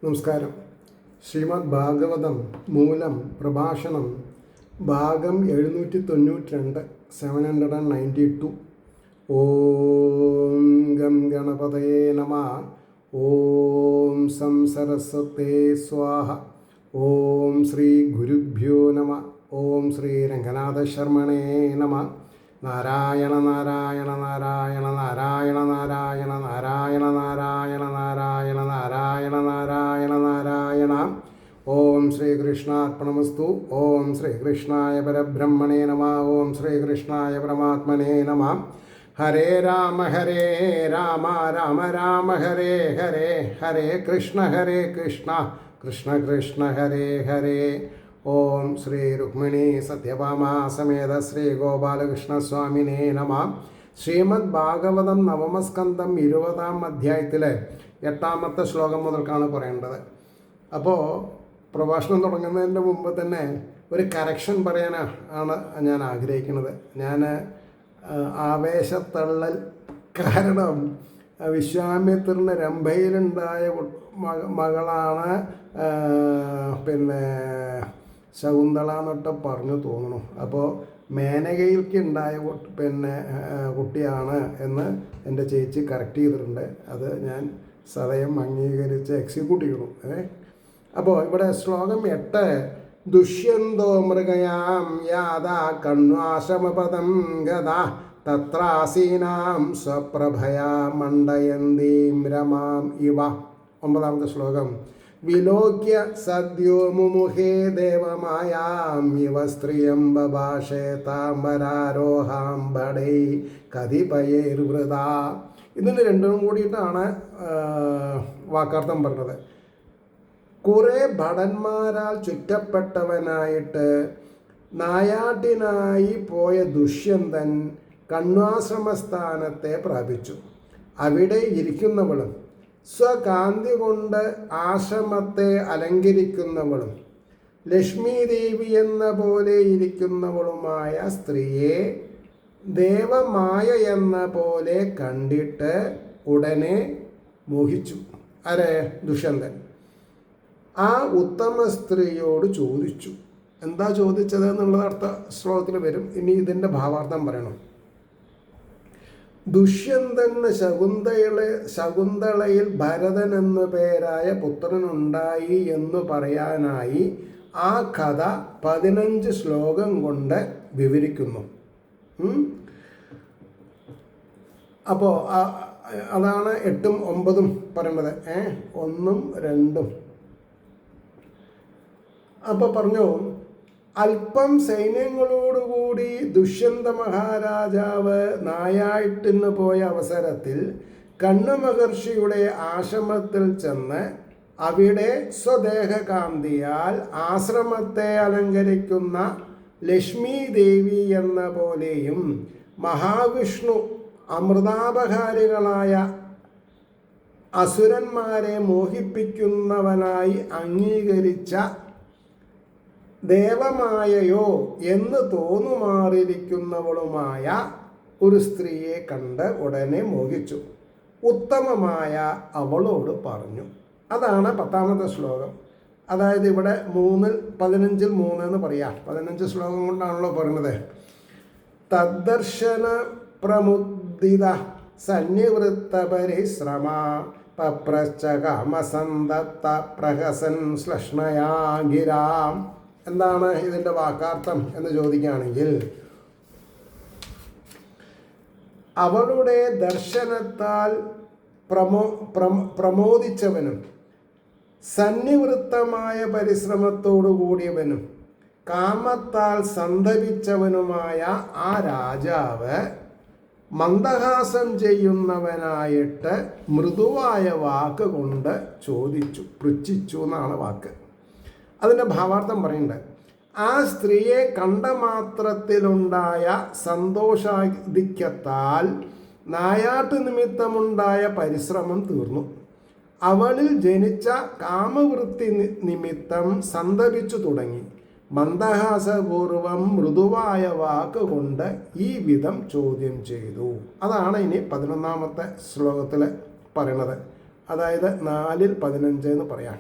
നമസ്കാരം. ശ്രീമദ് ഭാഗവതം മൂലം പ്രഭാഷണം ഭാഗം 792 792. ഓം ഗം ഗണപതയേ നമഃ. ഓം സം സരസ്വതേ സ്വാഹ. ഓം ശ്രീ ഗുരുഭ്യോ നമഃ. ഓം ശ്രീ രംഗനാഥ ശർമ്മണേ നമഃ. നാരായണ നാരായണ നാരായണ നാരായണ നാരായണ നാരായണ നാരായണ നാരായണ നാരായണ നാരായണ നാരായണ. ഓം ശ്രീകൃഷ്ണാർപ്പണമസ്തു. ഓം ശ്രീകൃഷ്ണായ പരബ്രഹ്മണേ നമഃ. ഓം ശ്രീകൃഷ്ണായ പരമാത്മനേ നമഃ. ഹരേ രാമ രാമ രാമ ഹരേ ഹരേ, ഹരേ കൃഷ്ണ കൃഷ്ണ കൃഷ്ണ ഹരേ ഹരേ. ഓം ശ്രീ രുക്മിണി സത്യഭാമ സമേത ശ്രീ ഗോപാലകൃഷ്ണസ്വാമിനേ നമഃ. ശ്രീമദ് ഭാഗവതം നവമസ്കന്ധം 20-ാം അധ്യായത്തിലെ 8-ാമത്തെ ശ്ലോകം മുതൽക്കാണ് പറയേണ്ടത്. അപ്പോൾ പ്രഭാഷണം തുടങ്ങുന്നതിൻ്റെ മുമ്പ് തന്നെ ഒരു കറക്ഷൻ പറയാനാണ് ഞാൻ ആഗ്രഹിക്കുന്നത്. ഞാൻ ആവേശത്തള്ളൽ കാരണം വിശ്വാമിത്രന് രംഭയിലുണ്ടായ മകളാണ് ശകുന്തള എന്നൊട്ട് പറഞ്ഞു തോന്നുന്നു. അപ്പോൾ മേനകയിലേക്ക് ഉണ്ടായ കുട്ടിയാണ് എന്ന് എൻ്റെ ചേച്ചി കറക്റ്റ് ചെയ്തിട്ടുണ്ട്. അത് ഞാൻ സദയം അംഗീകരിച്ച് എക്സിക്യൂട്ട് ചെയ്യണം. അപ്പോൾ ഇവിടെ ശ്ലോകം 8, ദുഷ്യന്തോ മൃഗയാം യാതാ കണ്വാശ്രമപദം ഗതാ തത്രാസീനാം സ്വപ്രഭയാ മണ്ഡയന്തീം രമാം ഇവ. 9-ാമത്തെ ശ്ലോകം, വിലോക്യ സദ്യോ മുമുഹേ ദേവമായാം ഇവ സ്ത്രീയം ബഭാഷേ താംബരാരോഹാം ബടൈ കതിപയേർവൃത. ഇതിന് രണ്ടും കൂടിയിട്ടാണ് വാക്കാർത്ഥം പറഞ്ഞത്. കുറേ ഭടന്മാരാൽ ചുറ്റപ്പെട്ടവനായിട്ട് നായാട്ടിനായി പോയ ദുഷ്യന്തൻ കണ്വാശ്രമസ്ഥാനത്തെ പ്രാപിച്ചു. അവിടെ ഇരിക്കുന്നവളും സ്വകാന്തി കൊണ്ട് ആശ്രമത്തെ അലങ്കരിക്കുന്നവളും ലക്ഷ്മീദേവി എന്ന പോലെ ഇരിക്കുന്നവളുമായ സ്ത്രീയെ ദേവമായ എന്ന പോലെ കണ്ടിട്ട് ഉടനെ മോഹിച്ചു. ആരെ? ദുഷ്യന്തൻ. ആ ഉത്തമ സ്ത്രീയോട് ചോദിച്ചു. എന്താ ചോദിച്ചത് എന്നുള്ളത് അടുത്ത ശ്ലോകത്തിൽ വരും. ഇനി ഇതിൻ്റെ ഭാവാർത്ഥം പറയണം. ദുഷ്യന്തന് ശകുന്തളയിൽ ഭരതൻ എന്നു പേരായ പുത്രനുണ്ടായി എന്ന് പറയാനായി ആ കഥ 15 ശ്ലോകം കൊണ്ട് വിവരിക്കുന്നു. അപ്പോൾ അതാണ് 8ഉം 9ഉം പറയണത്. 1ഉം 2ഉം. അപ്പോൾ പറഞ്ഞു, അല്പം സൈന്യങ്ങളോടുകൂടി ദുഷ്യന്ത മഹാരാജാവ് നായാട്ടിന് പോയ അവസരത്തിൽ കണ്വ മഹർഷിയുടെ ആശ്രമത്തിൽ ചെന്ന് അവിടെ സ്വദേഹകാന്തിയാൽ ആശ്രമത്തെ അലങ്കരിക്കുന്ന ലക്ഷ്മി ദേവി എന്ന പോലെയും മഹാവിഷ്ണു അമൃതാപഹാരികളായ അസുരന്മാരെ മോഹിപ്പിക്കുന്നവനായി അംഗീകരിച്ച ദേവമായയോ എന്ന് തോന്നുമാറിയിരിക്കുന്നവളുമായ ഒരു സ്ത്രീയെ കണ്ട് ഉടനെ മോഹിച്ചു. ഉത്തമമായ അവളോട് പറഞ്ഞു. അതാണ് 10-ാമത്തെ ശ്ലോകം. അതായത് ഇവിടെ 15-ൽ 3 എന്ന് പറയാം. 15 ശ്ലോകം കൊണ്ടാണല്ലോ പറയുന്നത്. തദ്ദർശന പ്രമുദിത സന്നിവൃത്ത പരിശ്രമ പപ്രശ്ച കാമസന്തപ്ത പ്രഹസൻ ശ്ലഷ്ണയാ ഗിരാം. എന്താണ് ഇതിൻ്റെ വാക്കാർത്ഥം എന്ന് ചോദിക്കുകയാണെങ്കിൽ, അവളുടെ ദർശനത്താൽ പ്രമോദിച്ചവനും സന്നിവൃത്തമായ പരിശ്രമത്തോടു കൂടിയവനും കാമത്താൽ സന്തപിച്ചവനുമായ ആ രാജാവ് മന്ദഹാസം ചെയ്യുന്നവനായിട്ട് മൃദുവായ വാക്ക് കൊണ്ട് ചോദിച്ചു, പൃച്ഛിച്ചു എന്നാണ് വാക്ക്. അതിൻ്റെ ഭാവാർത്ഥം പറയുന്നുണ്ട്. ആ സ്ത്രീയെ കണ്ട മാത്രത്തിലുണ്ടായ സന്തോഷാധിക്യത്താൽ നായാട്ട് നിമിത്തമുണ്ടായ പരിശ്രമം തീർന്നു. അവളിൽ ജനിച്ച കാമവൃത്തി നിമിത്തം സന്തപിച്ചു തുടങ്ങി. മന്ദഹാസപൂർവം മൃദുവായ വാക്ക് കൊണ്ട് ഈ വിധം ചോദ്യം ചെയ്തു. അതാണ് ഇനി 11-ാമത്തെ ശ്ലോകത്തിൽ പറയണത്. അതായത് 4-15 എന്ന് പറയാം.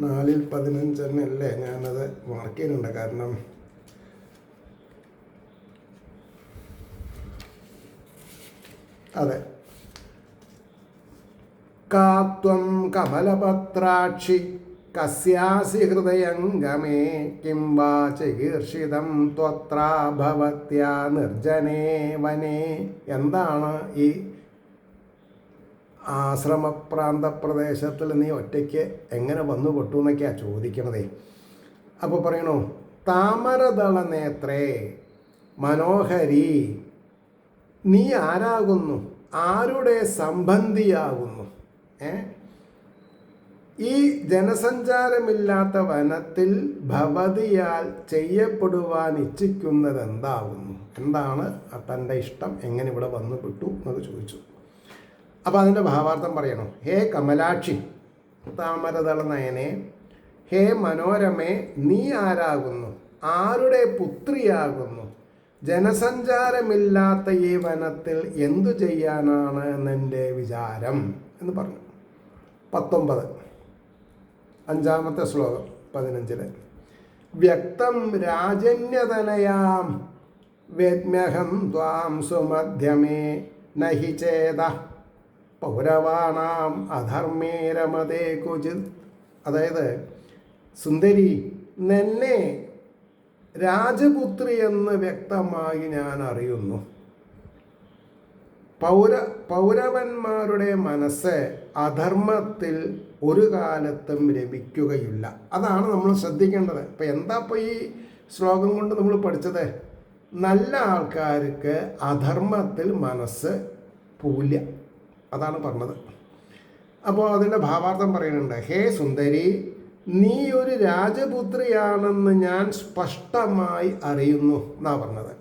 4-15 തന്നെയല്ലേ, ഞാനത് മാർക്ക് ചെയ്യുന്നുണ്ട്. കാരണം അതെ, കാത്വം കമലപത്രാക്ഷി കസ്യാസി ഹൃദയംഗമേ കിം വാ ചികീർഷിതം ത്വത്ര ഭവത്യാ നിർജനേ വനേ. എന്താണ് ഈ ആശ്രമപ്രാന്ത പ്രദേശത്തിൽ നീ ഒറ്റയ്ക്ക് എങ്ങനെ വന്നു പെട്ടു എന്നൊക്കെയാണ് ചോദിക്കണതേ. അപ്പോൾ പറയണു, താമരദള നേത്രേ മനോഹരി, നീ ആരാകുന്നു, ആരുടെ സംബന്ധിയാകുന്നു? ഈ ജനസഞ്ചാരമില്ലാത്ത വനത്തിൽ ഭവതിയാൽ ചെയ്യപ്പെടുവാൻ ഇച്ഛിക്കുന്നത് എന്താകുന്നു? എന്താണ് തൻ്റെ ഇഷ്ടം, എങ്ങനെ ഇവിടെ വന്നു പെട്ടു എന്നൊക്കെ ചോദിച്ചു. അപ്പോൾ അതിൻ്റെ ഭാവാർത്ഥം പറയണം. ഹേ കമലാക്ഷി, താമരദള നയനെ, ഹേ മനോരമേ, നീ ആരാകുന്നു, ആരുടെ പുത്രിയാകുന്നു, ജനസഞ്ചാരമില്ലാത്ത ഈ വനത്തിൽ എന്തു ചെയ്യാനാണ് എന്നെൻ്റെ വിചാരം എന്ന് പറഞ്ഞു. 19 5-ാമത്തെ ശ്ലോകം 15. വ്യക്തം രാജന്യതനയാം വേദ്മ്യഹം ത്വാം സുമധ്യമേ നഹി ചേത പൗരവാണാം അധർമ്മേ രമതേ കുചിത്. അതായത്, സുന്ദരി, നിന്നെ രാജപുത്രി എന്ന് വ്യക്തമായി ഞാൻ അറിയുന്നു. പൗരവന്മാരുടെ മനസ്സ് അധർമ്മത്തിൽ ഒരു കാലത്തും രമിക്കുകയില്ല. അതാണ് നമ്മൾ ശ്രദ്ധിക്കേണ്ടത്. ഇപ്പം എന്താ ഇപ്പോൾ ഈ ശ്ലോകം കൊണ്ട് നമ്മൾ പഠിച്ചത്? നല്ല ആൾക്കാർക്ക് അധർമ്മത്തിൽ മനസ്സ് പോവില്ല, അതാണ് പറഞ്ഞത്. അപ്പോൾ അതിൻ്റെ ഭാവാർത്ഥം പറയുന്നുണ്ട്. ഹേ സുന്ദരി, നീ ഒരു രാജപുത്രിയാണെന്ന് ഞാൻ സ്പഷ്ടമായി അറിയുന്നു എന്നാണ് പറഞ്ഞത്.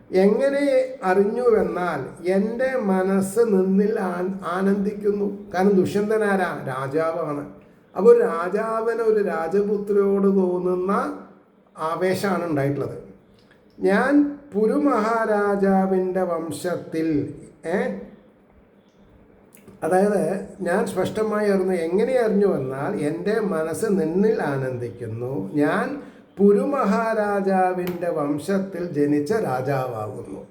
എങ്ങനെ അറിഞ്ഞുവെന്നാൽ എൻ്റെ മനസ്സ് നിന്നിൽ ആനന്ദിക്കുന്നു. കാരണം ദുഷ്യന്തനാരാ? രാജാവാണ്. അപ്പോൾ ഒരു രാജാവിന് ഒരു രാജപുത്രിയോട് തോന്നുന്ന ആവേശമാണ് ഉണ്ടായിട്ടുള്ളത്. ഞാൻ പുരുമഹാരാജാവിൻ്റെ വംശത്തിൽ അതായത് ഞാൻ സ്പഷ്ടമായി അറിഞ്ഞു. എങ്ങനെ അറിഞ്ഞു എന്നാൽ എൻ്റെ മനസ്സ് നിന്നിൽ ആനന്ദിക്കുന്നു. ഞാൻ പുരുമഹാരാജാവിൻ്റെ വംശത്തിൽ ജനിച്ച രാജാവാകുന്നു.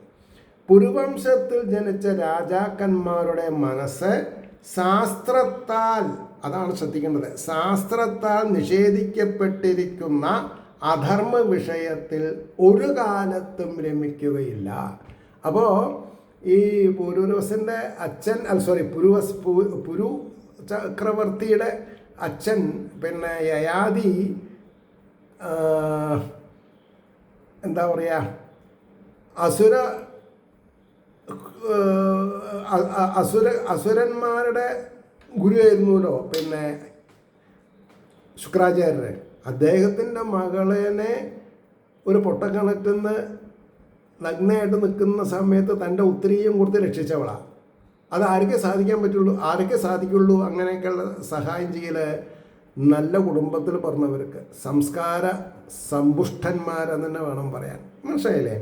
പുരുവംശത്തിൽ ജനിച്ച രാജാക്കന്മാരുടെ മനസ്സ് ശാസ്ത്രത്താൽ, അതാണ് ശ്രദ്ധിക്കേണ്ടത്, ശാസ്ത്രത്താൽ നിഷേധിക്കപ്പെട്ടിരിക്കുന്ന അധർമ്മ വിഷയത്തിൽ ഒരു കാലത്തും രമിക്കുകയില്ല. അപ്പോൾ ഈ പുരുരവസിൻ്റെ അച്ഛൻ പുരു ചക്രവർത്തിയുടെ അച്ഛൻ പിന്നെ യയാതി എന്താ പറയുക, അസുരന്മാരുടെ ഗുരുവായിരുന്നല്ലോ പിന്നെ ശുക്രാചാര്യർ. അദ്ദേഹത്തിൻ്റെ മകളെ ഒരു പൊട്ടക്കിണറ്റിന്ന് നഗ്നയായിട്ട് നിൽക്കുന്ന സമയത്ത് തൻ്റെ ഉത്തരീയം കൊടുത്ത് രക്ഷിച്ചവളാണ്. അത് ആർക്കേ സാധിക്കുള്ളൂ. അങ്ങനെയൊക്കെയുള്ള സഹായം ചെയ്യൽ നല്ല കുടുംബത്തിൽ പറഞ്ഞവർക്ക്, സംസ്കാര സമ്പുഷ്ടന്മാരെന്ന് തന്നെ വേണം പറയാൻ. മനസ്സിലായില്ലേ?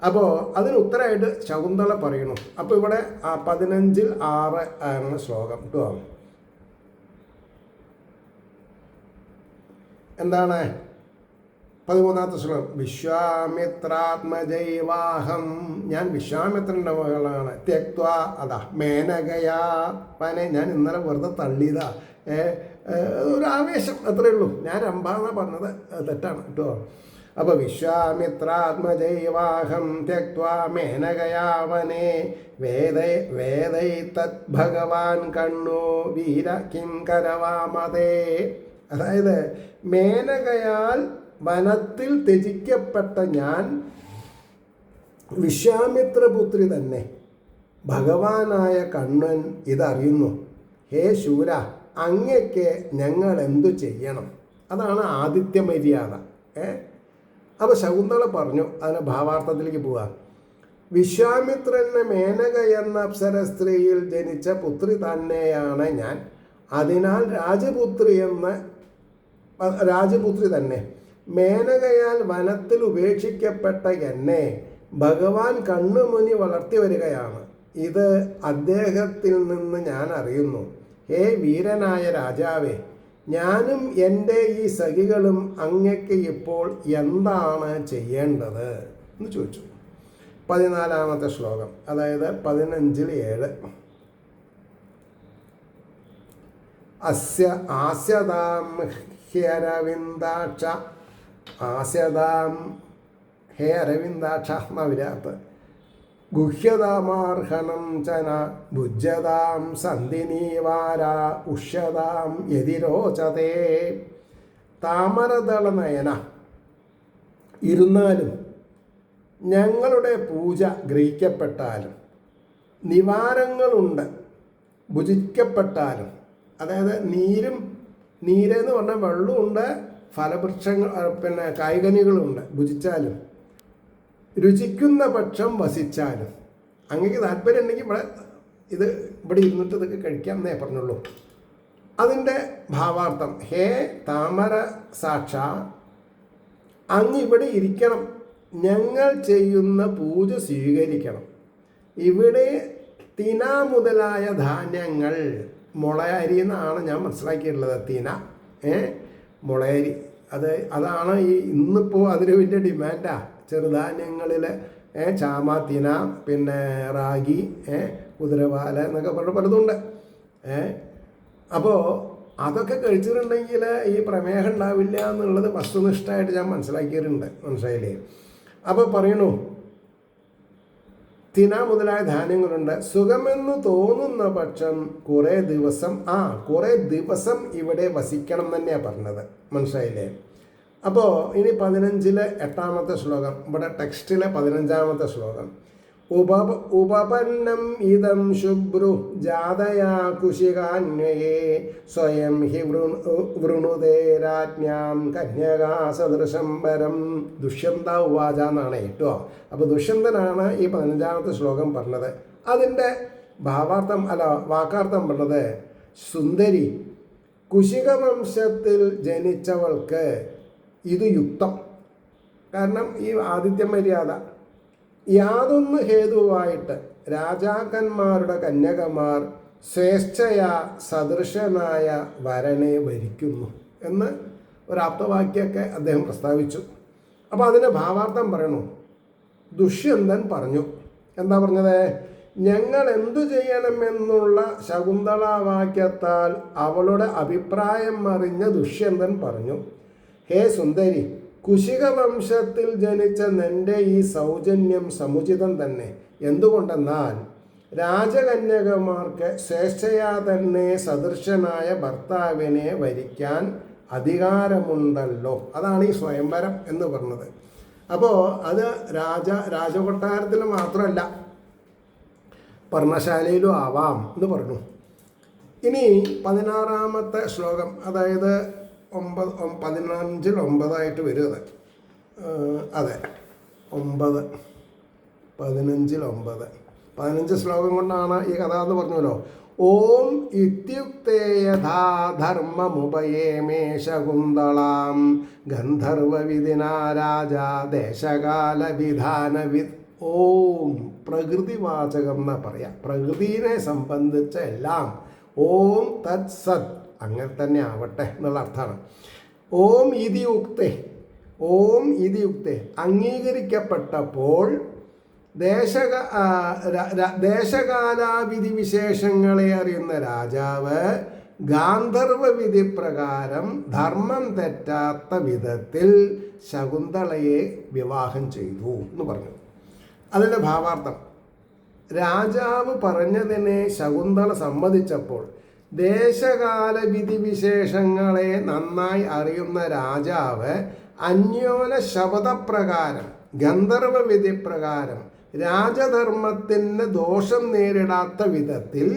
അപ്പോൾ അതിന് ഉത്തരമായിട്ട് ശകുന്തള പറയണു. അപ്പോൾ ഇവിടെ 15:6 ആണ് ശ്ലോകം കേട്ടോ. എന്താണ് 13ാമത്തെ ശ്ലോകം? വിശ്വാമിത്രാത്മജൈവാഹം, ഞാൻ വിശ്വാമിത്രൻ്റെ മകളാണ്. ത്യക്വാ, അതാ മേനകയാ പനെ, ഞാൻ ഇന്നലെ വെറുതെ തള്ളിയതാ, ഒരു ആവേശം, അത്രയേ ഉള്ളൂ. ഞാൻ രംഭാന്നാണ് പറഞ്ഞത്, തെറ്റാണ് കേട്ടോ. അപ്പോൾ വിശ്വാമിത്രാത്മജൈവാഹം ത്യക്വാ മേനകയാവനേ വേദൈ തത് ഭഗവാൻ കണ്ണു വീര കിം കരവാമതേ. അതായത് മേനകയാൽ വനത്തിൽ ത്യജിക്കപ്പെട്ട ഞാൻ വിശ്വാമിത്രപുത്രി തന്നെ. ഭഗവാനായ കണ്ണൻ ഇതറിയുന്നു. ഹേ ശൂര, അങ്ങയ്ക്ക് ഞങ്ങൾ എന്തു ചെയ്യണം? അതാണ് ആദിത്യ മര്യാദ. അപ്പോൾ ശകുന്തള പറഞ്ഞു, അതിന് ഭാവാർത്ഥത്തിലേക്ക് പോവാം. വിശ്വാമിത്രന് മേനക എന്ന അപ്സര സ്ത്രീയിൽ ജനിച്ച പുത്രി തന്നെയാണ് ഞാൻ. അതിനാൽ രാജപുത്രി തന്നെ. മേനകയാൽ വനത്തിൽ ഉപേക്ഷിക്കപ്പെട്ട എന്നെ ഭഗവാൻ കണ്ണുമുനി വളർത്തി വരികയാണ്. ഇത് അദ്ദേഹത്തിൽ നിന്ന് ഞാൻ അറിയുന്നു. ഹേ വീരനായ രാജാവേ, ഞാനും എൻ്റെ ഈ സഖികളും അങ്ങക്ക് ഇപ്പോൾ എന്താണ് ചെയ്യേണ്ടത് എന്ന് ചോദിച്ചു. 14-ാമത്തെ ശ്ലോകം, അതായത് 15-7. അസ്യ ആസ്യതാം ഹ്യരവിന്ദാക്ഷ, ആസ്യതാം ഹേ അരവിന്ദാക്ഷ നവിരാത്ത്, ഗുഹ്യതാമാർഹണം ചന ഭുജ്യതാം സന്ധിനീവാര ഉഷ്യതാം യതിരോചതേ. താമരദള നയന, ഇരുന്നാലും ഞങ്ങളുടെ പൂജ ഗ്രഹിക്കപ്പെട്ടാലും, നിവാരങ്ങളുണ്ട് ഭുജിക്കപ്പെട്ടാലും, അതായത് നീരെന്ന് പറഞ്ഞാൽ വെള്ളമുണ്ട്, ഫലവൃക്ഷങ്ങൾ പിന്നെ കായ്കനികളുണ്ട്, ഭുജിച്ചാലും, രുചിക്കുന്ന പക്ഷം വസിച്ചാലും. അങ്ങക്ക് താല്പര്യം ഉണ്ടെങ്കിൽ ഇവിടെ ഇരുന്നിട്ട് ഇതൊക്കെ കഴിക്കാം എന്നേ പറഞ്ഞുള്ളൂ. അതിൻ്റെ ഭാവാർത്ഥം, ഹേ താമര സാക്ഷ, അങ്ങ് ഇവിടെ ഇരിക്കണം, ഞങ്ങൾ ചെയ്യുന്ന പൂജ സ്വീകരിക്കണം. ഇവിടെ തിന മുതലായ ധാന്യങ്ങൾ, മുളയരി എന്നാണ് ഞാൻ മനസ്സിലാക്കിയിട്ടുള്ളത്. തിന മുളയരി, അതാണ് ഇന്നിപ്പോൾ അതിന് വലിയ ഡിമാൻഡാണ്. ചെറുധാന്യങ്ങളിൽ ചാമ, തിന, പിന്നെ റാഗി, കുതിരവാല എന്നൊക്കെ പറഞ്ഞ പലതുണ്ട്. അപ്പോൾ അതൊക്കെ കഴിച്ചിട്ടുണ്ടെങ്കിൽ ഈ പ്രമേഹം ഉണ്ടാവില്ല എന്നുള്ളത് വസ്തുനിഷ്ഠമായിട്ട് ഞാൻ മനസ്സിലാക്കിയിട്ടുണ്ട്. മനസ്സിലായില്ലേ? അപ്പോൾ പറയണു, തിന മുതലായ ധാന്യങ്ങളുണ്ട്. സുഖമെന്ന് തോന്നുന്ന പക്ഷം കുറേ ദിവസം ഇവിടെ വസിക്കണം തന്നെയാണ് പറഞ്ഞത്. മനസ്സിലായില്ലേ? അപ്പോൾ ഇനി 15-8 ശ്ലോകം, ഇവിടെ ടെക്സ്റ്റിലെ 15-ാമത്തെ ശ്ലോകം. ഉപപന്നം ഇതം ശുഭ്രു ജാതയാ കുശികാന്വയേ സ്വയം ഹി വൃണുതേ രാജ്ഞാം കന്യകാ സദൃശം വരം ദുഷ്യന്ത ഉവാച എന്നാണ് കേട്ടോ. അപ്പോൾ ദുഷ്യന്തനാണ് ഈ 15-ാമത്തെ ശ്ലോകം പറഞ്ഞത്. അതിൻ്റെ ഭാവാർത്ഥം വാക്കാർത്ഥം പറഞ്ഞത്, സുന്ദരി, കുശിക വംശത്തിൽ ജനിച്ചവൾക്ക് ഇത് യുക്തം. കാരണം ഈ ആതിഥ്യ മര്യാദ യാതൊന്ന് ഹേതുവായിട്ട് രാജാക്കന്മാരുടെ കന്യകമാർ സ്വേച്ഛയാ സദൃശനായ വരനെ വരിക്കുന്നു എന്ന് ഒരാപ്തവാക്യമൊക്കെ അദ്ദേഹം പ്രസ്താവിച്ചു. അപ്പോൾ അതിൻ്റെ ഭാവാർത്ഥം പറയണു. ദുഷ്യന്തൻ പറഞ്ഞു, എന്താ പറഞ്ഞത്? ഞങ്ങൾ എന്തു ചെയ്യണമെന്നുള്ള ശകുന്തളാവാക്യത്താൽ അവളുടെ അഭിപ്രായം അറിഞ്ഞ ദുഷ്യന്തൻ പറഞ്ഞു, ഹേ സുന്ദരി, കുശിക വംശത്തിൽ ജനിച്ച നിന്റെ ഈ സൗജന്യം സമുചിതം തന്നെ. എന്തുകൊണ്ടെന്നാൽ രാജകന്യകമാർക്ക് സ്വേച്ഛയാ തന്നെ സദൃശനായ ഭർത്താവിനെ വരിക്കാൻ അധികാരമുണ്ടല്ലോ. അതാണ് ഈ സ്വയംവരം എന്ന് പറഞ്ഞത്. അപ്പോൾ അത് രാജകൊട്ടാരത്തിൽ മാത്രമല്ല, പർണശാലയിലും ആവാം എന്ന് പറഞ്ഞു. ഇനി 16-ാമത്തെ ശ്ലോകം, അതായത് 15-9 വരും. അതെ 9, 15-9, 15 ശ്ലോകം കൊണ്ടാണ് ഈ കഥ എന്ന് പറഞ്ഞല്ലോ. ഓം ഇത്യുക്തേ യഥാ ധർമ്മമുപയേമേ ശകുന്തളാം ഗന്ധർവവിദിനാ രാജാ ദേശകാലവിധാനവിദ്. ഓം പ്രകൃതിവാചകം എന്നാ പറയാം. പ്രകൃതിയെ സംബന്ധിച്ച എല്ലാം ഓം തത് സത്, അങ്ങനെ തന്നെ ആവട്ടെ എന്നുള്ള അർത്ഥമാണ്. ഓം ഇതി യുക്തേ അംഗീകരിക്കപ്പെട്ടപ്പോൾ ദേശകാലാവിധി വിശേഷങ്ങളെ അറിയുന്ന രാജാവ് ഗാന്ധർവ വിധി പ്രകാരം ധർമ്മം തെറ്റാത്ത വിധത്തിൽ ശകുന്തളയെ വിവാഹം ചെയ്തു എന്ന് പറഞ്ഞു. അതിൻ്റെ ഭാവാർത്ഥം, രാജാവ് പറഞ്ഞതിനെ ശകുന്തള സമ്മതിച്ചപ്പോൾ ദേശകാല വിധിവിശേഷങ്ങളെ നന്നായി അറിയുന്ന രാജാവ് അന്യോന ശപഥപ്രകാരം ഗന്ധർവ വിധിപ്രകാരം രാജധർമ്മത്തിന് ദോഷം നേരിടാത്ത വിധത്തിൽ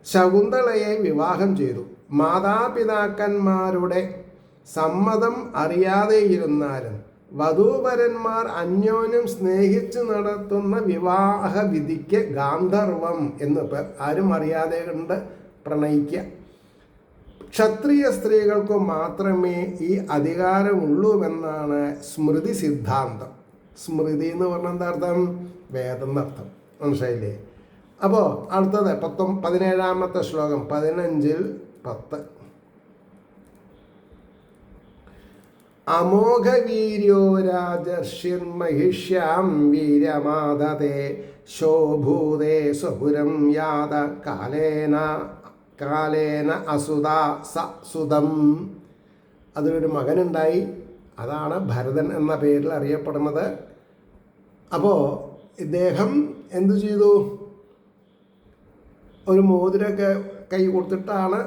ശകുന്തളയെ വിവാഹം ചെയ്തു. മാതാപിതാക്കന്മാരുടെ സമ്മതം അറിയാതെയിരുന്നാലും വധൂവരന്മാർ അന്യോന്യം സ്നേഹിച്ച് നടത്തുന്ന വിവാഹ വിധിക്ക് ഗാന്ധർവം എന്ന് പേർ. ആരും അറിയാതെ കണ്ട് പ്രണയിക്കുക. ക്ഷത്രിയ സ്ത്രീകൾക്ക് മാത്രമേ ഈ അധികാരമുള്ളൂവെന്നാണ് സ്മൃതി സിദ്ധാന്തം. സ്മൃതി എന്ന് പറഞ്ഞാൽ എന്താ അർത്ഥം? വേദം എന്നർത്ഥം. മനസ്സിലായില്ലേ? അപ്പോൾ അടുത്തത് 17-ാമത്തെ ശ്ലോകം 15-10. അമോഘവീര്യോ രാജർഷിർമഹിഷ്യാം വീര്യമാദതേ ശോഭൂതേ സ്വപുരം യാത കാലേന അസുതാ സുതം. അതിലൊരു മകനുണ്ടായി, അതാണ് ഭരതൻ എന്ന പേരിൽ അറിയപ്പെടുന്നത്. അപ്പോൾ ഇദ്ദേഹം എന്തു ചെയ്തു? ഒരു മോതിരമൊക്കെ കൈ കൊടുത്തിട്ടാണ്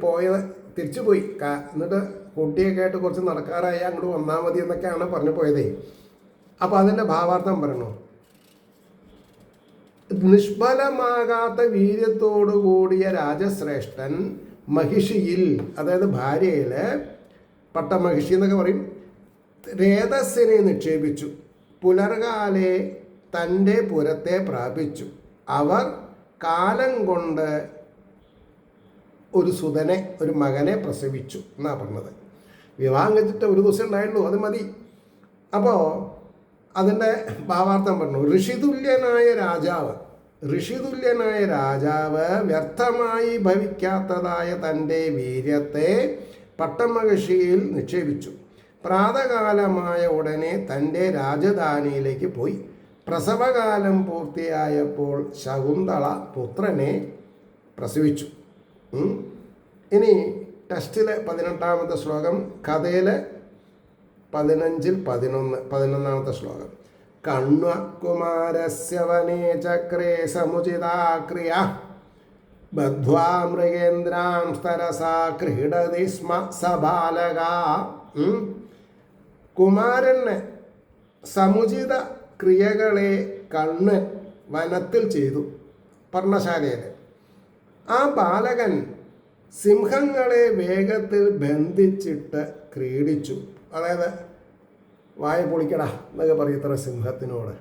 പോയത്. തിരിച്ചു പോയി. എന്നിട്ട് കുട്ടിയൊക്കെ ആയിട്ട് കുറച്ച് നടക്കാറായി അങ്ങോട്ട് വന്നാൽ മതി എന്നൊക്കെയാണ് പറഞ്ഞു പോയതേ. അപ്പോൾ അതിൻ്റെ ഭാവാർത്ഥം പറയണു. നിഷ്ഫലമാകാത്ത വീര്യത്തോടു കൂടിയ രാജശ്രേഷ്ഠൻ മഹിഷിയിൽ, അതായത് ഭാര്യയിൽ, പട്ടമഹിഷി എന്നൊക്കെ പറയും, രേതസ്സിനെ നിക്ഷേപിച്ചു. പുലർകാലെ തൻ്റെ പുരത്തെ പ്രാപിച്ചു. അവർ കാലം കൊണ്ട് ഒരു സുതനെ, ഒരു മകനെ പ്രസവിച്ചു എന്നാണ് പറഞ്ഞത്. വിവാഹം കഴിച്ചിട്ട് ഒരു ദിവസം ഉണ്ടായുള്ളൂ, അത് മതി. അപ്പോൾ അതിൻ്റെ ഭാവാർത്ഥം പറഞ്ഞു. ഋഷിതുല്യനായ രാജാവ് വ്യർത്ഥമായി ഭവിക്കാത്തതായ തൻ്റെ വീര്യത്തെ പട്ടമഹിഷിയിൽ നിക്ഷേപിച്ചു. പ്രാതകാലമായ ഉടനെ തൻ്റെ രാജധാനിയിലേക്ക് പോയി. പ്രസവകാലം പൂർത്തിയായപ്പോൾ ശകുന്തള പുത്രനെ പ്രസവിച്ചു. ഇനി ടെസ്റ്റിലെ 18-ാമത്തെ ശ്ലോകം, കഥയിലെ 15-11 ശ്ലോകം. കണ്വകുമാരസ്യ വനേ ചക്രേ സമുചിതാക്രിയ ബദ്ധ്വാ മൃഗേന്ദ്രാം സ്തരസാ ക്രീഡതി സ്മ സബാലക. കുമാരന് സമുചിത ക്രിയകളെ കണ്ണ് വനത്തിൽ ചെയ്തു, പർണശാലയിൽ. ആ ബാലകൻ സിംഹങ്ങളെ വേഗത്തിൽ ബന്ധിച്ചിട്ട് ക്രീഡിച്ചു. അതായത് വായ പൊളിക്കടാ എന്നൊക്കെ പറയത്ര സിംഹത്തിനോട്.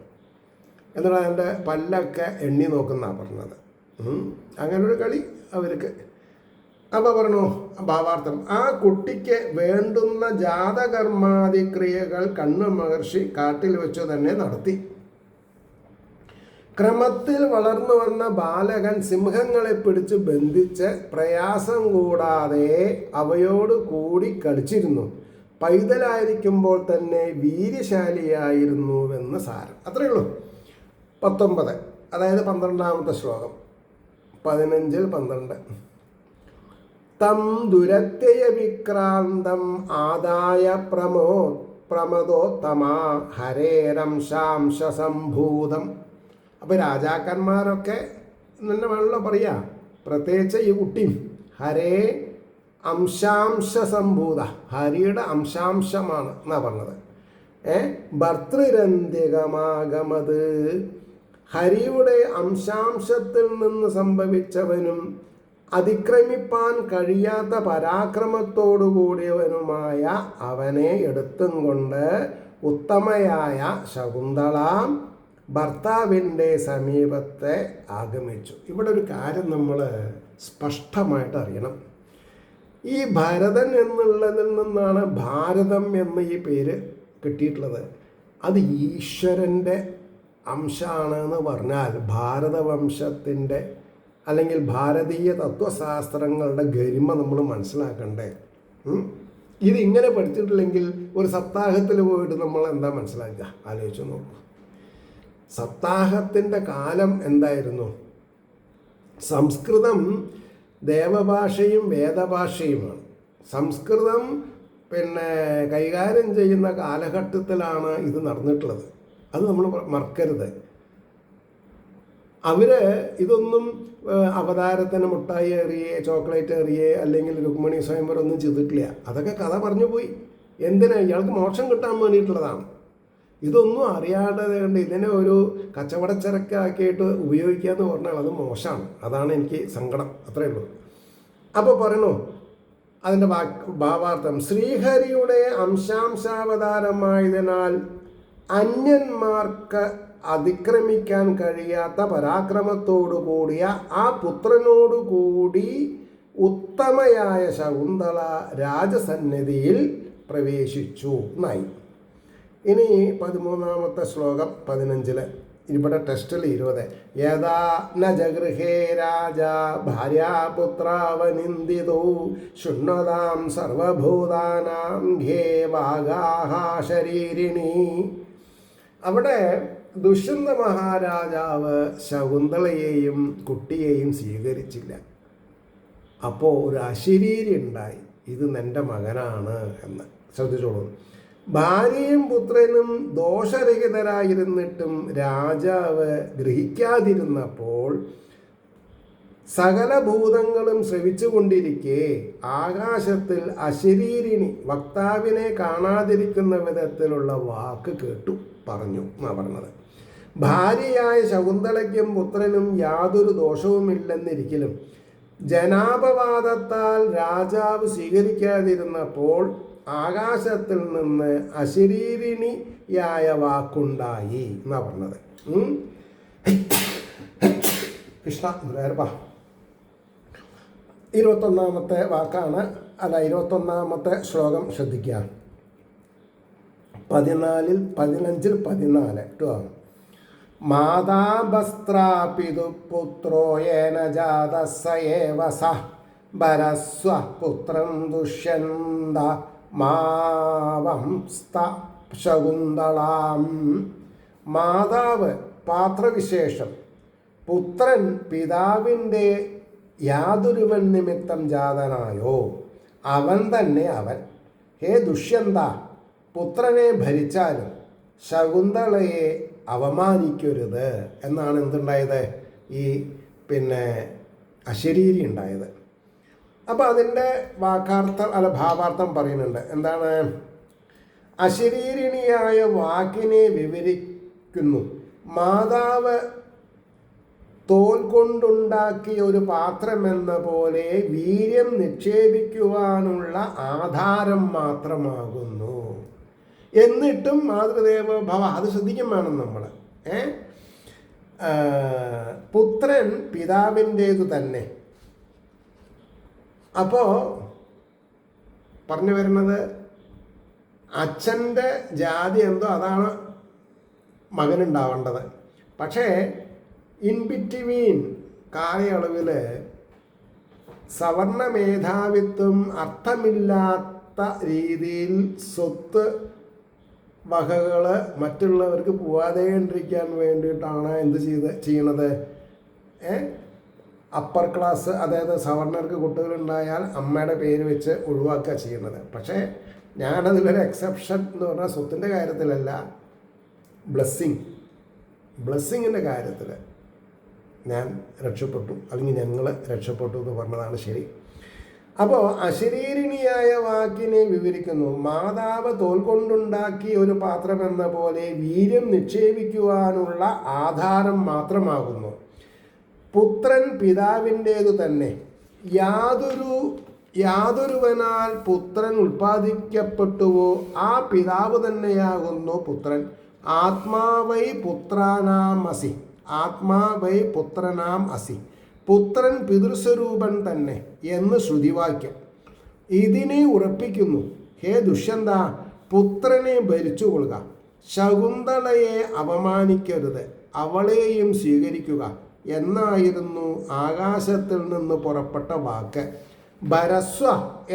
എന്നിട്ട് അതിൻ്റെ പല്ലൊക്കെ എണ്ണി നോക്കുന്നതാണ് പറഞ്ഞത്. അങ്ങനൊരു കളി അവർക്ക്. അപ്പോൾ പറഞ്ഞു ഭാവാർത്ഥം. ആ കുട്ടിക്ക് വേണ്ടുന്ന ജാതകർമാദി ക്രിയകൾ കണ്വ മഹർഷി കാട്ടിൽ വെച്ചു തന്നെ നടത്തി. ക്രമത്തിൽ വളർന്നു വന്ന ബാലകൻ സിംഹങ്ങളെ പിടിച്ച് ബന്ധിച്ച് പ്രയാസം കൂടാതെ അവയോട് കൂടി കളിച്ചിരുന്നു. പൈതലായിരിക്കുമ്പോൾ തന്നെ വീര്യശാലിയായിരുന്നുവെന്ന് സാരം. അത്രയേ ഉള്ളൂ. 19, അതായത് 12-ാമത്തെ ശ്ലോകം, 15-12. തം ദുരത്യയ വിക്രാന്തം ആദായ പ്രമദോത്തമാ ഹരേരംശാംശ സംഭൂതം. അപ്പോൾ രാജാക്കന്മാരൊക്കെ തന്നെ വേണമല്ലോ പറയാ, പ്രത്യേകിച്ച് ഈ കുട്ടിയും. ഹരേ അംശാംശ സംഭൂത, ഹരിയുടെ അംശാംശമാണ് എന്നാ പറഞ്ഞത്. ഭർത്തൃരന്തികമാഗമത്, ഹരിയുടെ അംശാംശത്തിൽ നിന്ന് സംഭവിച്ചവനും അതിക്രമിപ്പാൻ കഴിയാത്ത പരാക്രമത്തോടു കൂടിയവനുമായ അവനെ എടുത്തും കൊണ്ട് ഉത്തമയായ ശകുന്തള ഭർത്താവിൻ്റെ സമീപത്തെ ആഗമിച്ചു. ഇവിടെ ഒരു കാര്യം നമ്മൾ സ്പഷ്ടമായിട്ട് അറിയണം. ഈ ഭരതൻ എന്നുള്ളതിൽ നിന്നാണ് ഭാരതം എന്ന ഈ പേര് കിട്ടിയിട്ടുള്ളത്. അത് ഈശ്വരൻ്റെ അംശമാണെന്ന് പറഞ്ഞാൽ ഭാരതവംശത്തിൻ്റെ അല്ലെങ്കിൽ ഭാരതീയ തത്വശാസ്ത്രങ്ങളുടെ ഗരിമ നമ്മൾ മനസ്സിലാക്കണ്ടേ. ഇതിങ്ങനെ പഠിച്ചിട്ടില്ലെങ്കിൽ ഒരു സപ്താഹത്തിൽ പോയിട്ട് നമ്മൾ എന്താ മനസ്സിലാക്കുക? ആലോചിച്ച് നോക്കൂ. സപ്താഹത്തിൻ്റെ കാലം എന്തായിരുന്നു? സംസ്കൃതം ദേവഭാഷയും വേദഭാഷയുമാണ്. സംസ്കൃതം കൈകാര്യം ചെയ്യുന്ന കാലഘട്ടത്തിലാണ് ഇത് നടന്നിട്ടുള്ളത്. അത് നമ്മൾ മറക്കരുത്. അവർ ഇതൊന്നും അവതാരത്തിന് മുട്ടായി എറിയേ ചോക്ലേറ്റ് എറിയേ അല്ലെങ്കിൽ രുക്മിണി സ്വയംവരം ഒന്നും ചെയ്തിട്ടില്ല. അതൊക്കെ കഥ പറഞ്ഞു പോയി. എന്തിനാ? ഇയാൾക്ക് മോക്ഷം കിട്ടാൻ വേണ്ടിയിട്ടുള്ളതാണ്. ഇതൊന്നും അറിയാതെ കൊണ്ട് ഇതിനെ ഒരു കച്ചവടച്ചരക്കാക്കിയിട്ട് ഉപയോഗിക്കുക എന്ന് പറഞ്ഞാൽ അത് മോശമാണ്. അതാണ് എനിക്ക് സങ്കടം. അത്രയേ ഉള്ളൂ. അപ്പോൾ പറയണു അതിൻ്റെ ഭാവാർത്ഥം. ശ്രീഹരിയുടെ അംശാംശാവതാരമായതിനാൽ അന്യന്മാർക്ക് അതിക്രമിക്കാൻ കഴിയാത്ത പരാക്രമത്തോടു കൂടിയ ആ പുത്രനോടു കൂടി ഉത്തമയായ ശകുന്തള രാജസന്നിധിയിൽ പ്രവേശിച്ചു എന്നായി. ഇനി 13-ാമത്തെ ശ്ലോകം 15. ഇവിടെ ടെസ്റ്റിൽ 20. യഥാ ന ജഗൃഹേ രാജ ഭാര്യാപുത്രാവനിന്ദിതോ ശൃണ്വതാം സർവഭൂതാനാം ഘേ വാഗാഹ ശരീരിണി. അവിടെ ദുഷ്യന്ത മഹാരാജാവ് ശകുന്തളയെയും കുട്ടിയെയും സ്വീകരിച്ചില്ല. അപ്പോൾ ഒരു അശരീരി ഉണ്ടായി, ഇത് നിൻ്റെ മകനാണ് എന്ന്. ശ്രദ്ധിച്ചോളൂ. ഭാര്യയും പുത്രനും ദോഷരഹിതരായിരുന്നിട്ടും രാജാവ് ഗ്രഹിക്കാതിരുന്നപ്പോൾ സകല ഭൂതങ്ങളും ശ്രവിച്ചുകൊണ്ടിരിക്കെ ആകാശത്തിൽ അശരീരിണി വക്താവിനെ കാണാതിരിക്കുന്ന വിധത്തിലുള്ള വാക്ക് കേട്ടു പറഞ്ഞു എന്നാണ് പറഞ്ഞത്. ഭാര്യയായ ശകുന്തളയ്ക്കും പുത്രനും യാതൊരു ദോഷവുമില്ലെന്നിരിക്കലും ജനാപവാദത്താൽ രാജാവ് സ്വീകരിക്കാതിരുന്നപ്പോൾ ആകാശത്തിൽ നിന്ന് അശരീരിണിയായ വാക്കുണ്ടായി എന്നാ പറഞ്ഞത്. കൃഷ്ണ 21-ാമത്തെ വാക്കാണ്, 21-ാമത്തെ ശ്ലോകം ശ്രദ്ധിക്കുക. 14, 15, 14 കേട്ടോ. മാതാഭസ്ത്രാപിതു പുത്രോ യേന ജാതസ്സ ഏവ സ ഭരസ്വ പുത്രം ദുഷ്യന്ത മാവംസ്ത ശകുന്തളാം. മാതാവ് പാത്രവിശേഷം, പുത്രൻ പിതാവിൻ്റെ യാതൊരുവൻ നിമിത്തം ജാതനായോ അവൻ തന്നെ അവൻ. ഹേ ദുഷ്യന്ത, പുത്രനെ ഭരിച്ചാലും ശകുന്തളയെ അവമാനിക്കരുത് എന്നാണ് എന്തുണ്ടായത്, ഈ അശരീരി ഉണ്ടായത്. അപ്പോൾ അതിൻ്റെ വാക്കാർത്ഥം ഭാവാർത്ഥം പറയുന്നുണ്ട്. എന്താണ്? അശരീരിണിയായ വാക്കിനെ വിവരിക്കുന്നു. മാതാവ് തോൽ കൊണ്ടുണ്ടാക്കിയ ഒരു പാത്രമെന്ന പോലെ വീര്യം നിക്ഷേപിക്കുവാനുള്ള ആധാരം മാത്രമാകുന്നു. എന്നിട്ടും മാതൃദേവോ ഭവ, അത് ശ്രദ്ധിക്കും വേണം നമ്മൾ. പുത്രൻ പിതാവിൻ്റേതു തന്നെ. അപ്പോൾ പറഞ്ഞു വരുന്നത് അച്ഛൻ്റെ ജാതി എന്തോ അതാണ് മകനുണ്ടാവേണ്ടത്. പക്ഷേ ഇൻ ബിറ്റ്വീൻ കാലയളവിൽ സവർണ മേധാവിത്വം അർത്ഥമില്ലാത്ത രീതിയിൽ സ്വത്ത് വകകൾ മറ്റുള്ളവർക്ക് പോവാതെണ്ടിരിക്കാൻ വേണ്ടിയിട്ടാണ് എന്ത് ചെയ്യണത്. അപ്പർ ക്ലാസ്, അതായത് സവർണർക്ക് കുട്ടികളുണ്ടായാൽ അമ്മയുടെ പേര് വെച്ച് ഒഴിവാക്കുക ചെയ്യുന്നത്. പക്ഷേ ഞാനതിലൊരു എക്സെപ്ഷൻ എന്ന് പറഞ്ഞാൽ സ്വത്തിൻ്റെ കാര്യത്തിലല്ല, ബ്ലെസ്സിങ്ങിൻ്റെ കാര്യത്തിൽ ഞാൻ രക്ഷപ്പെട്ടു, അല്ലെങ്കിൽ ഞങ്ങൾ രക്ഷപ്പെട്ടു എന്ന് പറഞ്ഞതാണ് ശരി. അപ്പോൾ അശരീരിണിയായ വാക്കിനെ വിവരിക്കുന്നു. മാതാവ് തോൽ കൊണ്ടുണ്ടാക്കിയ ഒരു പാത്രമെന്ന പോലെ വീര്യം നിക്ഷേപിക്കുവാനുള്ള ആധാരം മാത്രമാകുന്നു. പുത്രൻ പിതാവിൻ്റേതു തന്നെ. യാതൊരുവനാൽ പുത്രൻ ഉൽപ്പാദിക്കപ്പെട്ടുവോ ആ പിതാവ് തന്നെയാകുന്നു പുത്രൻ. ആത്മാവൈ പുത്രാനാം അസി, ആത്മാവൈ പുത്രനാം അസി. പുത്രൻ പിതൃസ്വരൂപൻ തന്നെ എന്ന് ശ്രുതിവാക്യം ഇതിനെ ഉറപ്പിക്കുന്നു. ഹേ ദുഷ്യന്ത, പുത്രനെ ഭരിച്ചുകൊള്ളുക, ശകുന്തളയെ അപമാനിക്കരുത്, അവളെയും സ്വീകരിക്കുക എന്നായിരുന്നു ആകാശത്തിൽ നിന്ന് പുറപ്പെട്ട വാക്ക്. ഭരസ്വ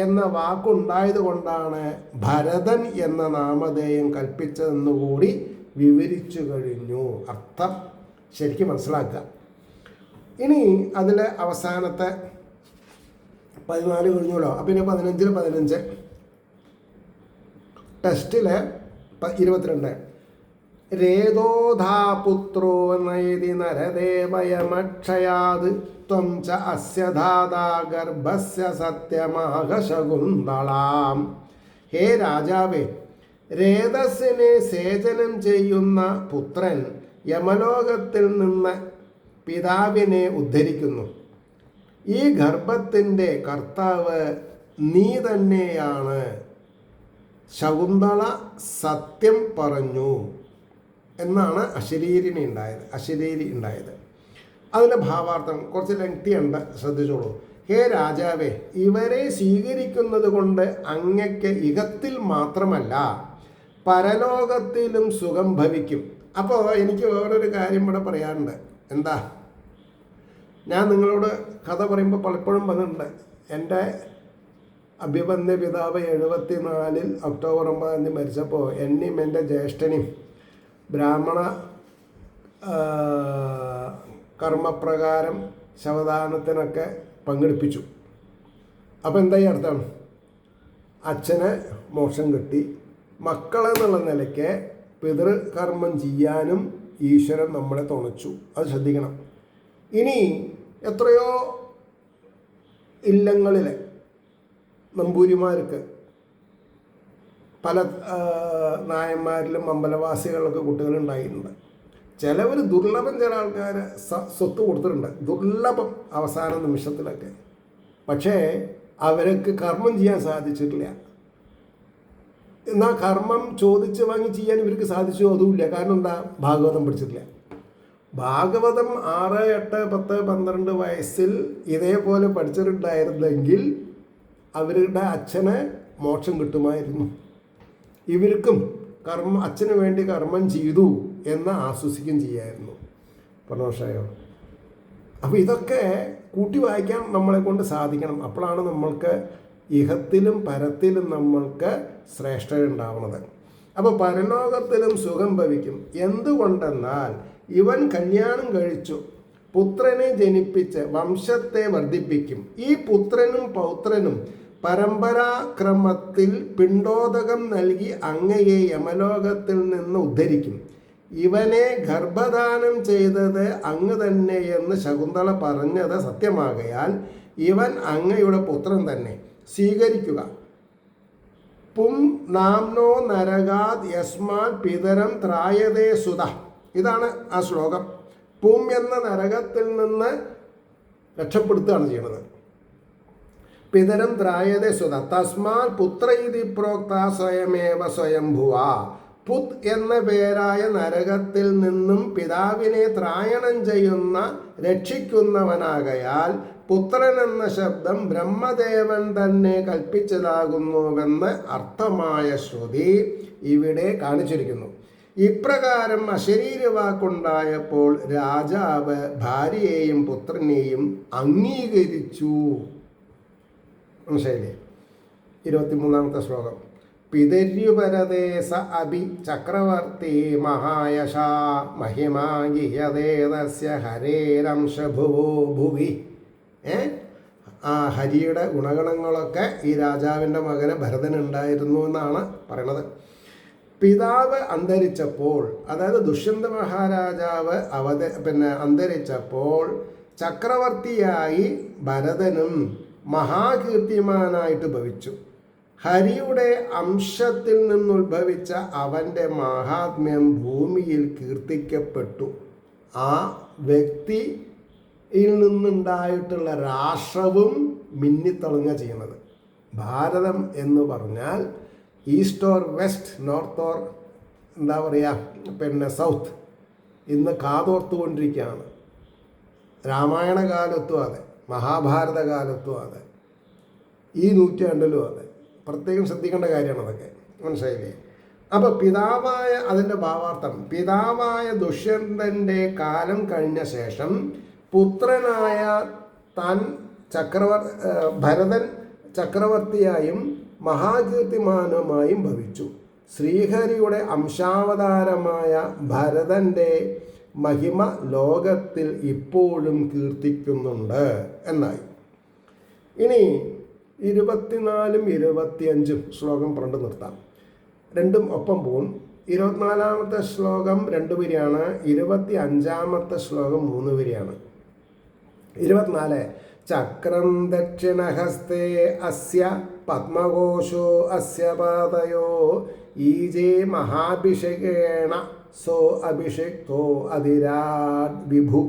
എന്ന വാക്കുണ്ടായത് കൊണ്ടാണ് ഭരതൻ എന്ന നാമധേയം കൽപ്പിച്ചതെന്നുകൂടി വിവരിച്ചു കഴിഞ്ഞു. അർത്ഥം ശരിക്കും മനസ്സിലാക്കുക. ഇനി അതിൽ അവസാനത്തെ 14 കഴിഞ്ഞല്ലോ. പിന്നെ 15 ടെസ്റ്റിൽ 22 രേതോധാപുത്രോ നയതി നരദേവയമക്ഷയാത് ത്വം ച അസ്യ ധാതാ ഗർഭസ്യ സത്യമാഹ ശകുന്തളാം. ഹേ രാജാവേ, രേതസ്സിനെ സേചനം ചെയ്യുന്ന പുത്രൻ യമലോകത്തിൽ നിന്ന് പിതാവിനെ ഉദ്ധരിക്കുന്നു. ഈ ഗർഭത്തിൻ്റെ കർത്താവ് നീ തന്നെയാണ്. ശകുന്തള സത്യം പറഞ്ഞു എന്നാണ് അശരീരി ഉണ്ടായത്. അതിൻ്റെ ഭാവാർത്ഥം കുറച്ച് ലെങ്തിയുണ്ട്, ശ്രദ്ധിച്ചോളൂ. ഹേ രാജാവേ, ഇവരെ സ്വീകരിക്കുന്നത് കൊണ്ട് അങ്ങയ്ക്ക് ഇഹത്തിൽ മാത്രമല്ല പരലോകത്തിലും സുഖം ഭവിക്കും. അപ്പോൾ എനിക്ക് വേറൊരു കാര്യം ഇവിടെ പറയാനുണ്ട്. എന്താ, ഞാൻ നിങ്ങളോട് കഥ പറയുമ്പോൾ പലപ്പോഴും പറഞ്ഞിട്ടുണ്ട്, എൻ്റെ അഭിമന്യ പിതാവ് 74 ഒക്ടോബർ 9 മരിച്ചപ്പോൾ എന്നെയും എൻ്റെ ജ്യേഷ്ഠനെയും ബ്രാഹ്മണ കർമ്മപ്രകാരം ശവദാനത്തിനൊക്കെ പങ്കെടുപ്പിച്ചു. അപ്പോൾ എന്തായി അർത്ഥം? അച്ഛനെ മോക്ഷം കിട്ടി. മക്കളെന്നുള്ള നിലയ്ക്ക് പിതൃകർമ്മം ചെയ്യാനും ഈശ്വരൻ നമ്മളെ തുണച്ചു. അത് ശ്രദ്ധിക്കണം. ഇനി എത്രയോ ഇല്ലങ്ങളിലെ നമ്പൂരിമാർക്ക് പല നായന്മാരിലും അമ്പലവാസികളൊക്കെ കുട്ടികളുണ്ടായിട്ടുണ്ട്. ചിലവർ ദുർലഭം, ചില ആൾക്കാർ സ്വത്ത് കൊടുത്തിട്ടുണ്ട്, ദുർലഭം അവസാന നിമിഷത്തിലൊക്കെ. പക്ഷേ അവർക്ക് കർമ്മം ചെയ്യാൻ സാധിച്ചിട്ടില്ല. എന്നാൽ കർമ്മം ചോദിച്ച് വാങ്ങി ചെയ്യാൻ ഇവർക്ക് സാധിച്ചു അതുമില്ല. കാരണം എന്താ? ഭാഗവതം പഠിച്ചിട്ടില്ല. ഭാഗവതം 6, 8, 10, 12 വയസ്സിൽ ഇതേപോലെ പഠിച്ചിട്ടുണ്ടായിരുന്നെങ്കിൽ അവരുടെ അച്ഛനെ മോക്ഷം കിട്ടുമായിരുന്നു. ഇവർക്കും അച്ഛന് വേണ്ടി കർമ്മം ചെയ്തു എന്ന് ആശ്വസിക്കുകയും ചെയ്യായിരുന്നു. പ്രദോഷയോ. അപ്പോൾ ഇതൊക്കെ കൂട്ടി വായിക്കാൻ നമ്മളെ കൊണ്ട് സാധിക്കണം. അപ്പോഴാണ് നമ്മൾക്ക് ഇഹത്തിലും പരത്തിലും നമ്മൾക്ക് ശ്രേഷ്ഠത ഉണ്ടാവുന്നത്. അപ്പോൾ പരലോകത്തിലും സുഖം ഭവിക്കും. എന്തുകൊണ്ടെന്നാൽ ഇവൻ കല്യാണം കഴിച്ചു പുത്രനെ ജനിപ്പിച്ച് വംശത്തെ വർദ്ധിപ്പിക്കും. ഈ പുത്രനും പൗത്രനും പരമ്പരാക്രമത്തിൽ പിണ്ടോദകം നൽകി അങ്ങയെ യമലോകത്തിൽ നിന്ന് ഉദ്ധരിക്കും. ഇവനെ ഗർഭദാനം ചെയ്തത് അങ്ങ് തന്നെയെന്ന് ശകുന്തള പറഞ്ഞത് സത്യമാകയാൽ ഇവൻ അങ്ങയുടെ പുത്രൻ തന്നെ. സ്വീകരിക്കുക. പും നാംനോ നരകാത് യസ്മാൽ പിതരം ത്രായതേ സുത. ഇതാണ് ആ ശ്ലോകം. പും എന്ന നരകത്തിൽ നിന്ന് രക്ഷപ്പെടുത്തുകയാണ് ചെയ്യുന്നത്. പിതരം ത്രായതേ സുത തസ്മാൽ പുത്ര ഇതി പ്രോക്ത സ്വയമേവ സ്വയംഭുവ. പുത് എന്ന പേരായ നരകത്തിൽ നിന്നും പിതാവിനെ ത്രായണം ചെയ്യുന്ന രക്ഷിക്കുന്നവനാകയാൽ പുത്രൻ എന്ന ശബ്ദം ബ്രഹ്മദേവൻ തന്നെ കൽപ്പിച്ചതാകുന്നുവെന്ന് അർത്ഥമായ ശ്രുതി ഇവിടെ കാണിച്ചിരിക്കുന്നു. ഇപ്രകാരം അശരീരവാക്കുണ്ടായപ്പോൾ രാജാവ് ഭാര്യയെയും പുത്രനെയും അംഗീകരിച്ചു. മനസ്സിലായില്ലേ? 23-ാമത്തെ ശ്ലോകം. പിതര്യുപരദേശ അഭി ചക്രവർത്തി മഹായശ മഹിമാഗിയതേതസ്യ ഹരേരംശഭുവോ ഭുവി. ആ ഹരിയുടെ ഗുണഗണങ്ങളൊക്കെ ഈ രാജാവിൻ്റെ മകന് ഭരതനുണ്ടായിരുന്നു എന്നാണ് പറയണത്. പിതാവ് അന്തരിച്ചപ്പോൾ, അതായത് ദുഷ്യന്ത മഹാരാജാവ് അന്തരിച്ചപ്പോൾ ചക്രവർത്തിയായി ഭരതനും മഹാകീർത്തിമാനായിട്ട് ഭവിച്ചു. ഹരിയുടെ അംശത്തിൽ നിന്നുത്ഭവിച്ച അവൻ്റെ മഹാത്മ്യം ഭൂമിയിൽ കീർത്തിക്കപ്പെട്ടു. ആ വ്യക്തിയിൽ നിന്നുണ്ടായിട്ടുള്ള രാഷ്ട്രവും മിന്നിത്തിളങ്ങുക ചെയ്യുന്നത്. ഭാരതം എന്ന് പറഞ്ഞാൽ east or west, north or എന്താ പറയുക, സൗത്ത് ഇന്ന് കാതോർത്തുകൊണ്ടിരിക്കുകയാണ്. രാമായണ കാലത്തും അതെ, മഹാഭാരത കാലത്തും അതെ, ഈ നൂറ്റാണ്ടിലും അതെ. പ്രത്യേകം ശ്രദ്ധിക്കേണ്ട കാര്യമാണ് അതൊക്കെ. മനസ്സിലായില്ലേ? അപ്പോൾ പിതാവായ, അതിൻ്റെ ഭാവാർത്ഥം, പിതാവായ ദുഷ്യന്തൻ്റെ കാലം കഴിഞ്ഞ ശേഷം പുത്രനായ താൻ ഭരതൻ ചക്രവർത്തിയായും മഹാകീർത്തിമാനുമായും ഭവിച്ചു. ശ്രീഹരിയുടെ അംശാവതാരമായ ഭരതൻ്റെ മഹിമ ലോകത്തിൽ ഇപ്പോഴും കീർത്തിക്കുന്നുണ്ട് എന്നായി. ഇനി 24ഉം 25ഉം ശ്ലോകം പറഞ്ഞ് നിർത്താം. രണ്ടും ഒപ്പം പോവും. 24ാമത്തെ ശ്ലോകം 2 വരിയാണ്, 25ാമത്തെ ശ്ലോകം 3 വരിയാണ്. 24 ചക്രം ദക്ഷിണഹസ്തേ അസ്യ പത്മകോശോ അസ്യ പാദയോ ഈജേ മഹാഭിഷേകേണ സോ അഭിഷേക്തോ അതിരാട് വിഭു.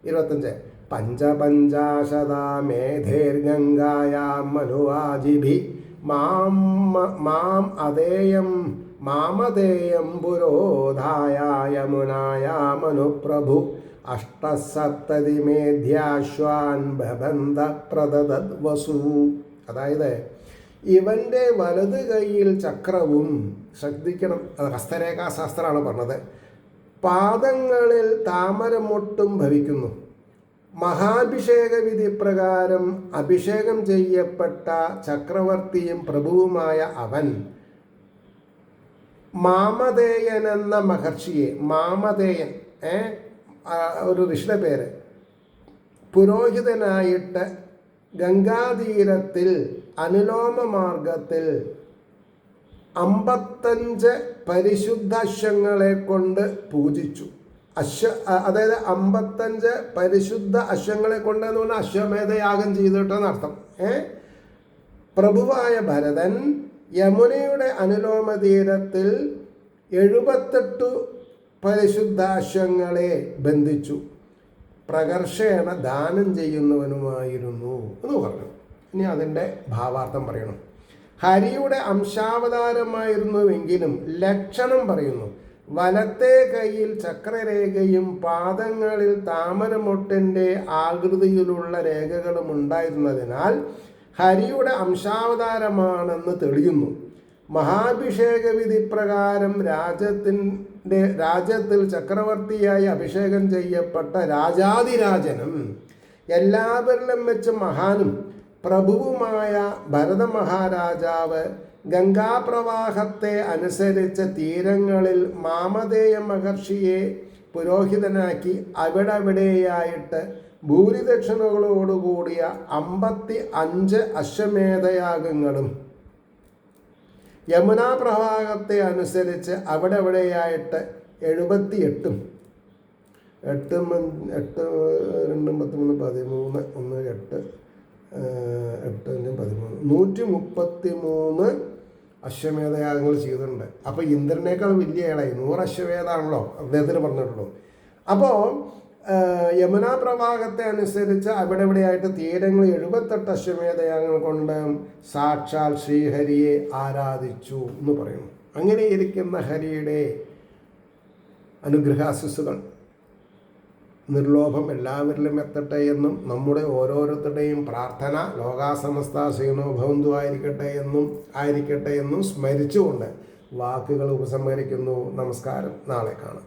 25 പഞ്ചപഞ്ചാശതാ മേധേർഗംഗായാം മനുവാജിഭി മാം മാമദേയം പുരോധായ യമുനായാമനുപ്രഭു അഷ്ടസപ്തതി മേധ്യാശ്വാൻ ബബന്ധ പ്രദദത് വസു. അതായത് ഇവൻ്റെ വലത് കൈയിൽ ചക്രവും, ശ്രദ്ധിക്കണം, അത് ഹസ്തരേഖാശാസ്ത്രമാണ് പറഞ്ഞത്, പാദങ്ങളിൽ താമരമൊട്ടും ഭവിക്കുന്നു. മഹാഭിഷേക വിധി പ്രകാരം അഭിഷേകം ചെയ്യപ്പെട്ട ചക്രവർത്തിയും പ്രഭുവുമായ അവൻ മാമധേയൻ എന്ന മഹർഷിയെ, മാമധേയൻ ഒരു ഋഷിയുടെ പേര്, പുരോഹിതനായിട്ട് ഗംഗാതീരത്തിൽ അനുലോമ മാർഗത്തിൽ 55 പരിശുദ്ധ അശ്വങ്ങളെ കൊണ്ട് പൂജിച്ചു. അതായത് 55 പരിശുദ്ധ അശ്വങ്ങളെ കൊണ്ട് എന്ന് പറഞ്ഞാൽ അശ്വമേധയാഗം ചെയ്തിട്ടെന്നർത്ഥം. പ്രഭുവായ ഭരതൻ യമുനയുടെ അനുലോമ തീരത്തിൽ 78 പരിശുദ്ധാശ്വങ്ങളെ ബന്ധിച്ചു. പ്രകർഷേണ ദാനം ചെയ്യുന്നവനുമായിരുന്നു എന്ന് പറഞ്ഞു. ഇനി അതിൻ്റെ ഭാവാർത്ഥം പറയണം. ഹരിയുടെ അംശാവതാരമായിരുന്നുവെങ്കിലും ലക്ഷണം പറയുന്നു. വലത്തെ കൈയിൽ ചക്രരേഖയും പാദങ്ങളിൽ താമരമൊട്ടിൻ്റെ ആകൃതിയിലുള്ള രേഖകളും ഉണ്ടായിരുന്നതിനാൽ ഹരിയുടെ അംശാവതാരമാണെന്ന് തെളിയുന്നു. മഹാഭിഷേക വിധി പ്രകാരം രാജ്യത്തിൽ ചക്രവർത്തിയായി അഭിഷേകം ചെയ്യപ്പെട്ട രാജാതിരാജനും എല്ലാവരിലും വെച്ച് മഹാനും പ്രഭുവുമായ ഭരത മഹാരാജാവ് ഗംഗാപ്രവാഹത്തെ അനുസരിച്ച തീരങ്ങളിൽ മാമധേയ മഹർഷിയെ പുരോഹിതനാക്കി അവിടെയായിട്ട് ഭൂരിദക്ഷിണകളോടുകൂടിയ 55 അശ്വമേധയാഗങ്ങളും യമുനാ പ്രവാഹത്തെ അനുസരിച്ച് അവിടെയായിട്ട് 78 8 2 13 13 1 8 8 13 133 അശ്വമേധയാഗങ്ങൾ ചെയ്തിട്ടുണ്ട്. അപ്പോൾ ഇന്ദ്രനേക്കാൾ വലിയ ആളായി 100 അശ്വമേധാണല്ലോ അദ്ദേഹത്തിന് പറഞ്ഞിട്ടുള്ളൂ. അപ്പോൾ യമുനാ പ്രവാഹത്തെ അനുസരിച്ച് അവിടെയായിട്ട് തീരങ്ങൾ 78 അശ്വമേധയാഗങ്ങൾ കൊണ്ട് സാക്ഷാൽ ശ്രീഹരിയെ ആരാധിച്ചു എന്ന് പറയുന്നു. അങ്ങനെ ഇരിക്കുന്ന ഹരിയുടെ അനുഗ്രഹാശിസ്സുകൾ നിർലോഭം എല്ലാവരിലും എത്തട്ടെ എന്നും നമ്മുടെ ഓരോരുത്തരുടെയും പ്രാർത്ഥന ലോകാസമസ്ത ശ്രീനോ ഭവന്തു ആയിരിക്കട്ടെ എന്നും സ്മരിച്ചുകൊണ്ട് വാക്കുകൾ ഉപസംഹരിക്കുന്നു. നമസ്കാരം. നാളെ കാണാം.